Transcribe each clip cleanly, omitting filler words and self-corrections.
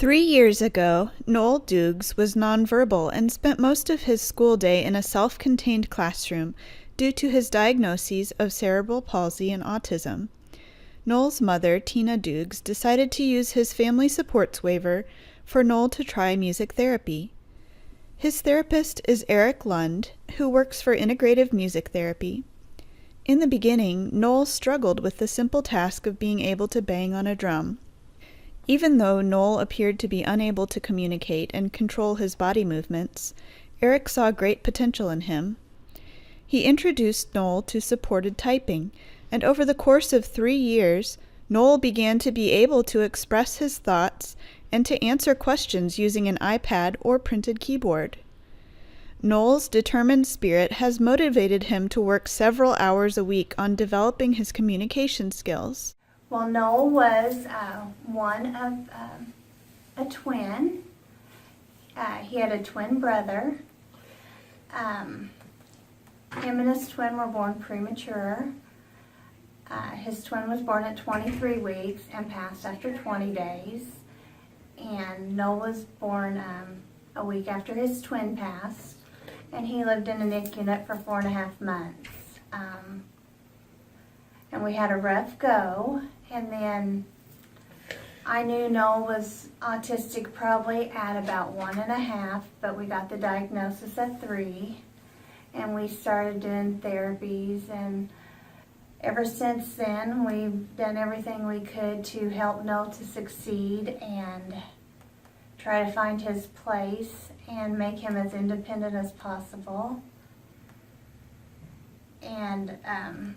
3 years ago, Noel Doogs was nonverbal and spent most of his school day in a self-contained classroom due to his diagnoses of cerebral palsy and autism. Noel's mother, Tina Doogs, decided to use his family supports waiver for Noel to try music therapy. His therapist is Eric Lund, who works for Integrative Music Therapy. In the beginning, Noel struggled with the simple task of being able to bang on a drum. Even though Noel appeared to be unable to communicate and control his body movements, Eric saw great potential in him. He introduced Noel to supported typing, and over the course of 3 years, Noel began to be able to express his thoughts and to answer questions using an iPad or printed keyboard. Noel's determined spirit has motivated him to work several hours a week on developing his communication skills. Well, Noel was one of a twin. He had a twin brother. Him and his twin were born premature. His twin was born at 23 weeks and passed after 20 days. And Noel was born a week after his twin passed. and he lived in a NICU unit for 4.5 months. And we had a rough go, and then I knew Noel was autistic probably at about 1.5, but we got the diagnosis at 3, and we started doing therapies, and ever since then we've done everything we could to help Noel to succeed and try to find his place and make him as independent as possible. And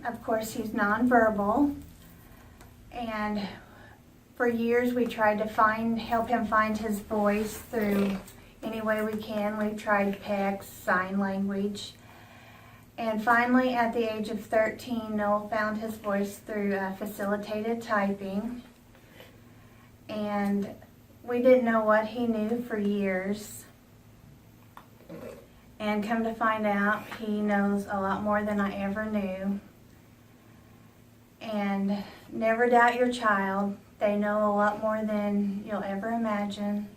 of course he's nonverbal, and for years we tried to help him find his voice through any way we can. We've tried PECS, sign language, and finally at the age of 13 Noel found his voice through facilitated typing, and we didn't know what he knew for years. And come to find out, he knows a lot more than I ever knew. And never doubt your child. They know a lot more than you'll ever imagine.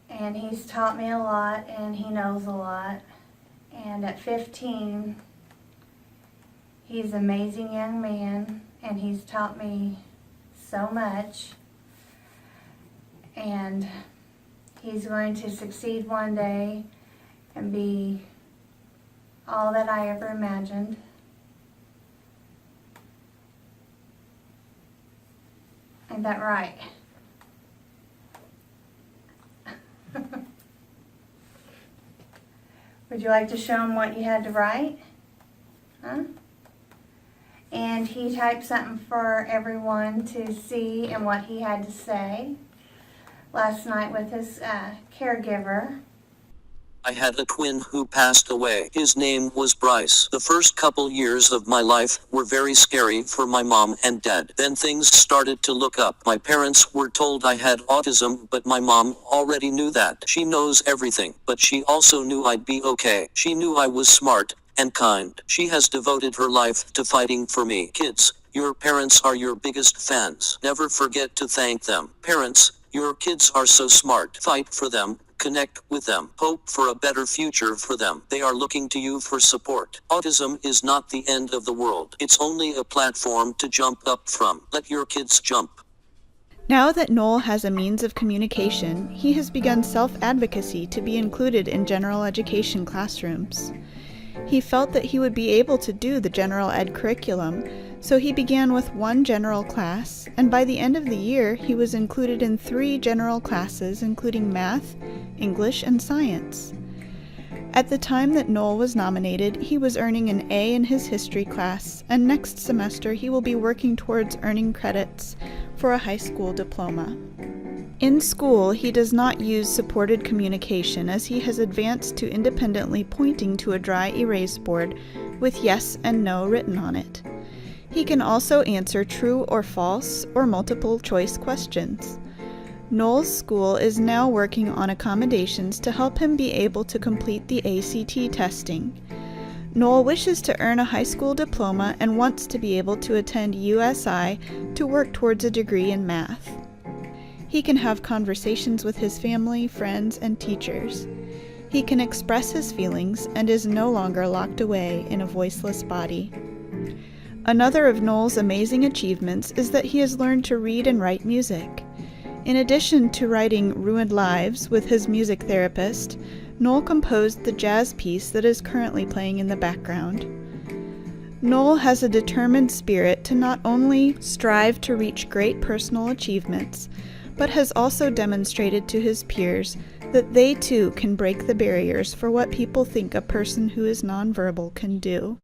And he's taught me a lot, and he knows a lot. And at 15, he's an amazing young man, and he's taught me so much. And he's going to succeed one day and be all that I ever imagined. Ain't that right? Would you like to show him what you had to write? Huh? And he typed something for everyone to see and what he had to say last night with his caregiver. I had a twin who passed away. His name was Bryce. The first couple years of my life were very scary for my mom and dad. Then things started to look up. My parents were told I had autism, but my mom already knew that. She knows everything, but she also knew I'd be okay. She knew I was smart and kind. She has devoted her life to fighting for me. Kids, your parents are your biggest fans. Never forget to thank them. Parents, your kids are so smart. Fight for them. Connect with them. Hope for a better future for them. They are looking to you for support. Autism is not the end of the world. It's only a platform to jump up from. Let your kids jump. Now that Noel has a means of communication, he has begun self-advocacy to be included in general education classrooms. He felt that he would be able to do the general ed curriculum, so he began with 1 general class, and by the end of the year he was included in 3 general classes, including math, English, and science. At the time that Noel was nominated, he was earning an A in his history class, and next semester he will be working towards earning credits for a high school diploma. In school, he does not use supported communication, as he has advanced to independently pointing to a dry erase board with yes and no written on it. He can also answer true or false or multiple choice questions. Noel's school is now working on accommodations to help him be able to complete the ACT testing. Noel wishes to earn a high school diploma and wants to be able to attend USI to work towards a degree in math. He can have conversations with his family, friends, and teachers. He can express his feelings and is no longer locked away in a voiceless body. Another of Noel's amazing achievements is that he has learned to read and write music. In addition to writing Ruined Lives with his music therapist, Noel composed the jazz piece that is currently playing in the background. Noel has a determined spirit to not only strive to reach great personal achievements, but has also demonstrated to his peers that they too can break the barriers for what people think a person who is nonverbal can do.